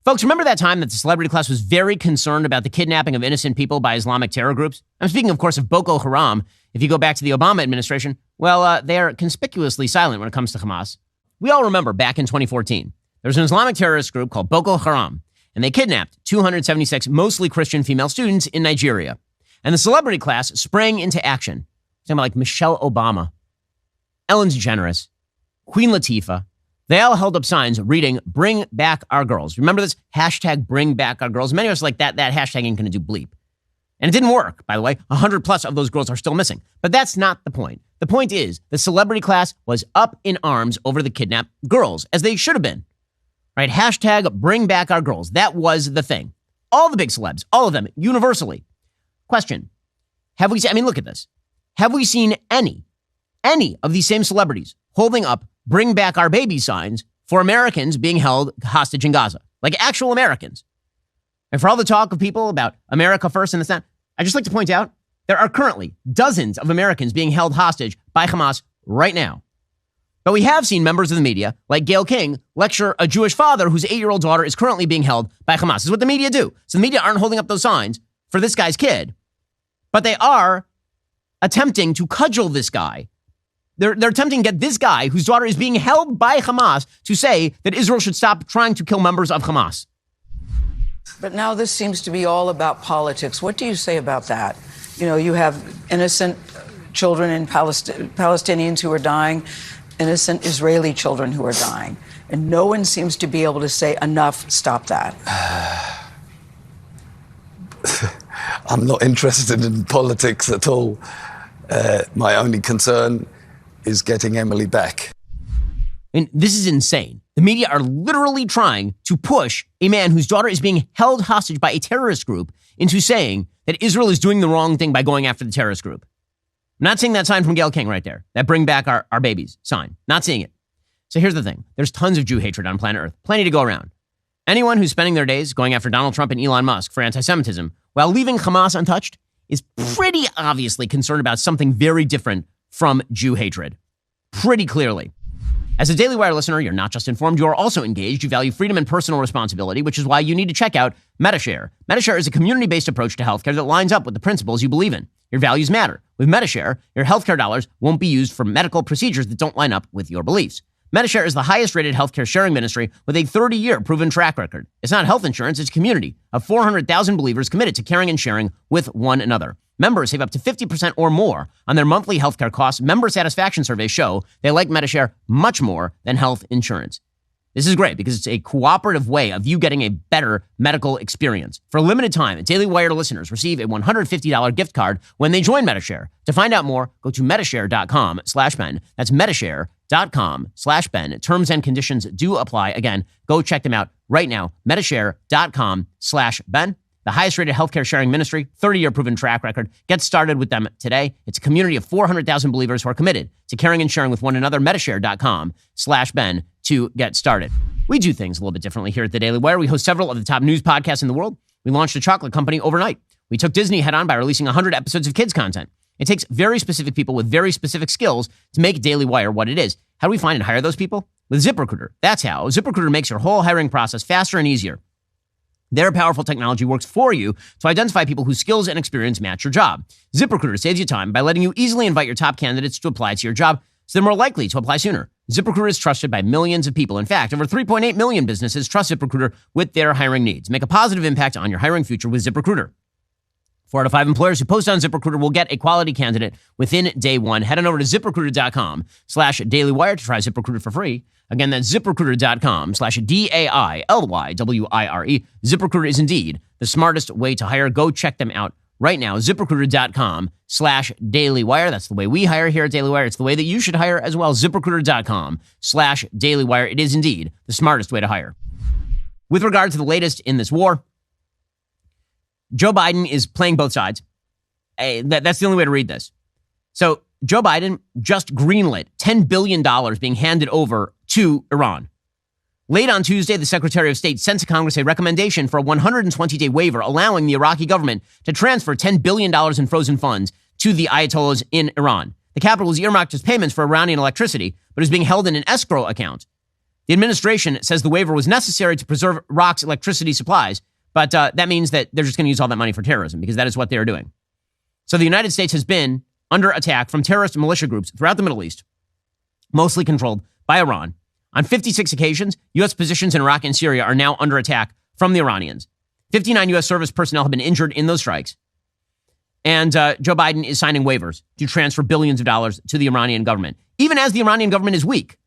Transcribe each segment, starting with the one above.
Folks, remember that time that the celebrity class was very concerned about the kidnapping of innocent people by Islamic terror groups? I'm speaking, of course, of Boko Haram. If you go back to the Obama administration, well, they are conspicuously silent when it comes to Hamas. We all remember back in 2014, there was an Islamic terrorist group called Boko Haram, and they kidnapped 276 mostly Christian female students in Nigeria. And the celebrity class sprang into action. Talking about like Michelle Obama, Ellen DeGeneres, Queen Latifah. They all held up signs reading, "Bring back our girls." Remember this? Hashtag bring back our girls. Many of us are like, that hashtag ain't going to do bleep. And it didn't work, by the way. 100 plus of those girls are still missing. But that's not the point. The point is the celebrity class was up in arms over the kidnapped girls, as they should have been. Right? Hashtag bring back our girls. That was the thing. All the big celebs, all of them, universally. Question. Have we seen, look at this. Have we seen any of these same celebrities holding up "Bring back our baby" signs for Americans being held hostage in Gaza? Like actual Americans. And for all the talk of people about America first and this and that, I just like to point out there are currently dozens of Americans being held hostage by Hamas right now. But we have seen members of the media, like Gayle King, lecture a Jewish father whose 8-year-old daughter is currently being held by Hamas. This is what the media do. So the media aren't holding up those signs for this guy's kid, but they are attempting to cudgel this guy. They're attempting to get this guy whose daughter is being held by Hamas to say that Israel should stop trying to kill members of Hamas. But now this seems to be all about politics. What do you say about that? You know, you have innocent children in Palestinians who are dying, innocent Israeli children who are dying, and no one seems to be able to say enough, stop that. I'm not interested in politics at all. My only concern is getting Emily back. And this is insane. The media are literally trying to push a man whose daughter is being held hostage by a terrorist group into saying that Israel is doing the wrong thing by going after the terrorist group. I'm not seeing that sign from Gayle King right there, that "bring back our babies" sign. Not seeing it. So here's the thing. There's tons of Jew hatred on planet Earth. Plenty to go around. Anyone who's spending their days going after Donald Trump and Elon Musk for anti-Semitism while leaving Hamas untouched is pretty obviously concerned about something very different from Jew hatred. Pretty clearly. As a Daily Wire listener, you're not just informed, you are also engaged. You value freedom and personal responsibility, which is why you need to check out MediShare. MediShare is a community-based approach to healthcare that lines up with the principles you believe in. Your values matter. With MediShare, your healthcare dollars won't be used for medical procedures that don't line up with your beliefs. MediShare is the highest-rated healthcare sharing ministry with a 30-year proven track record. It's not health insurance, it's a community of 400,000 believers committed to caring and sharing with one another. Members save up to 50% or more on their monthly healthcare costs. Member satisfaction surveys show they like MediShare much more than health insurance. This is great because it's a cooperative way of you getting a better medical experience. For a limited time, Daily Wire listeners receive a $150 gift card when they join MediShare. To find out more, go to medishare.com/Ben. That's medishare.com/Ben. Terms and conditions do apply. Again, go check them out right now. medishare.com/Ben. The highest rated healthcare sharing ministry, 30-year proven track record. Get started with them today. It's a community of 400,000 believers who are committed to caring and sharing with one another. medishare.com/Ben to get started. We do things a little bit differently here at the Daily Wire. We host several of the top news podcasts in the world. We launched a chocolate company overnight. We took Disney head on by releasing 100 episodes of kids content. It takes very specific people with very specific skills to make Daily Wire what it is. How do we find and hire those people? With ZipRecruiter. That's how. ZipRecruiter makes your whole hiring process faster and easier. Their powerful technology works for you to identify people whose skills and experience match your job. ZipRecruiter saves you time by letting you easily invite your top candidates to apply to your job, so they're more likely to apply sooner. ZipRecruiter is trusted by millions of people. In fact, over 3.8 million businesses trust ZipRecruiter with their hiring needs. Make a positive impact on your hiring future with ZipRecruiter. 4 out of 5 employers who post on ZipRecruiter will get a quality candidate within day one. Head on over to ZipRecruiter.com/dailywire to try ZipRecruiter for free. Again, that's ZipRecruiter.com/DAILYWIRE. ZipRecruiter is indeed the smartest way to hire. Go check them out right now. ZipRecruiter.com/dailywire. That's the way we hire here at Daily Wire. It's the way that you should hire as well. ZipRecruiter.com/dailywire. It is indeed the smartest way to hire. With regard to the latest in this war, Joe Biden is playing both sides. That's the only way to read this. So Joe Biden just greenlit $10 billion being handed over to Iran. Late on Tuesday, the Secretary of State sent to Congress a recommendation for a 120-day waiver allowing the Iraqi government to transfer $10 billion in frozen funds to the Ayatollahs in Iran. The capital was earmarked as payments for Iranian electricity, but is being held in an escrow account. The administration says the waiver was necessary to preserve Iraq's electricity supplies, but that means that they're just going to use all that money for terrorism because that is what they are doing. So the United States has been under attack from terrorist militia groups throughout the Middle East, mostly controlled by Iran. On 56 occasions, U.S. positions in Iraq and Syria are now under attack from the Iranians. 59 U.S. service personnel have been injured in those strikes. And Joe Biden is signing waivers to transfer billions of dollars to the Iranian government, even as the Iranian government is weak.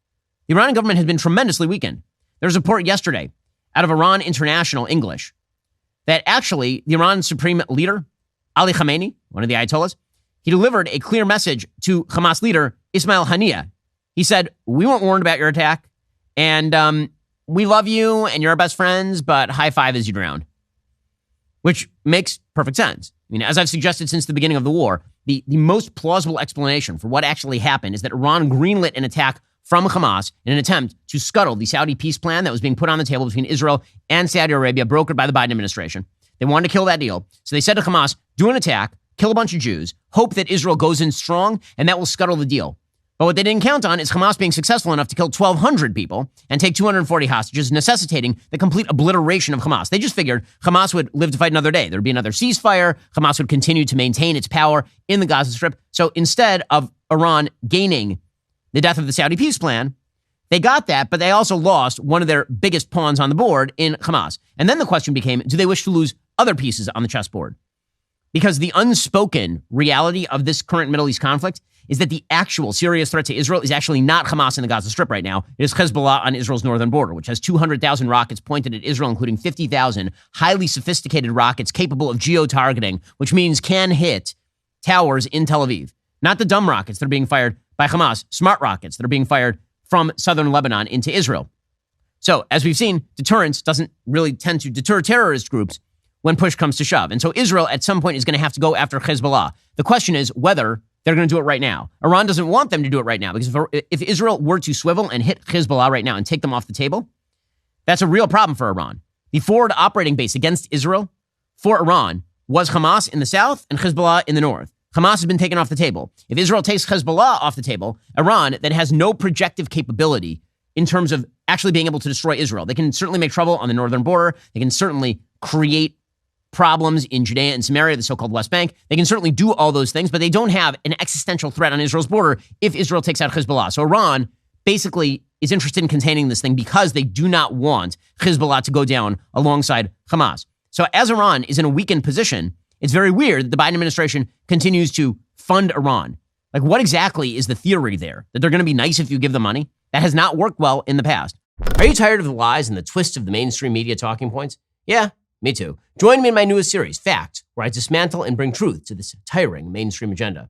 The Iranian government has been tremendously weakened. There was a report yesterday out of Iran International English that actually the Iran supreme leader, Ali Khamenei, one of the Ayatollahs, he delivered a clear message to Hamas leader Ismail Haniyeh. He said, we weren't warned about your attack, and we love you, and you're our best friends, but high five as you drown. Which makes perfect sense. I mean, as I've suggested since the beginning of the war, the most plausible explanation for what actually happened is that Iran greenlit an attack from Hamas in an attempt to scuttle the Saudi peace plan that was being put on the table between Israel and Saudi Arabia, brokered by the Biden administration. They wanted to kill that deal. So they said to Hamas, do an attack, kill a bunch of Jews, hope that Israel goes in strong, and that will scuttle the deal. But what they didn't count on is Hamas being successful enough to kill 1,200 people and take 240 hostages, necessitating the complete obliteration of Hamas. They just figured Hamas would live to fight another day. There'd be another ceasefire. Hamas would continue to maintain its power in the Gaza Strip. So instead of Iran gaining the death of the Saudi peace plan, they got that, but they also lost one of their biggest pawns on the board in Hamas. And then the question became, do they wish to lose other pieces on the chessboard? Because the unspoken reality of this current Middle East conflict is that the actual serious threat to Israel is actually not Hamas in the Gaza Strip right now. It is Hezbollah on Israel's northern border, which has 200,000 rockets pointed at Israel, including 50,000 highly sophisticated rockets capable of geo-targeting, which means can hit towers in Tel Aviv. Not the dumb rockets that are being fired by Hamas, smart rockets that are being fired from southern Lebanon into Israel. So, as we've seen, deterrence doesn't really tend to deter terrorist groups when push comes to shove. And so Israel at some point is going to have to go after Hezbollah. The question is whether they're going to do it right now. Iran doesn't want them to do it right now, because if Israel were to swivel and hit Hezbollah right now and take them off the table, that's a real problem for Iran. The forward operating base against Israel for Iran was Hamas in the south and Hezbollah in the north. Hamas has been taken off the table. If Israel takes Hezbollah off the table, Iran then has no projective capability in terms of actually being able to destroy Israel. They can certainly make trouble on the northern border. They can certainly create problems in Judea and Samaria, the so-called West Bank. They can certainly do all those things, but they don't have an existential threat on Israel's border if Israel takes out Hezbollah. So Iran basically is interested in containing this thing because they do not want Hezbollah to go down alongside Hamas. So as Iran is in a weakened position, it's very weird that the Biden administration continues to fund Iran. Like, what exactly is the theory there? That they're going to be nice if you give them money? That has not worked well in the past. Are you tired of the lies and the twists of the mainstream media talking points? Yeah, me too. Join me in my newest series, Fact, where I dismantle and bring truth to this tiring mainstream agenda.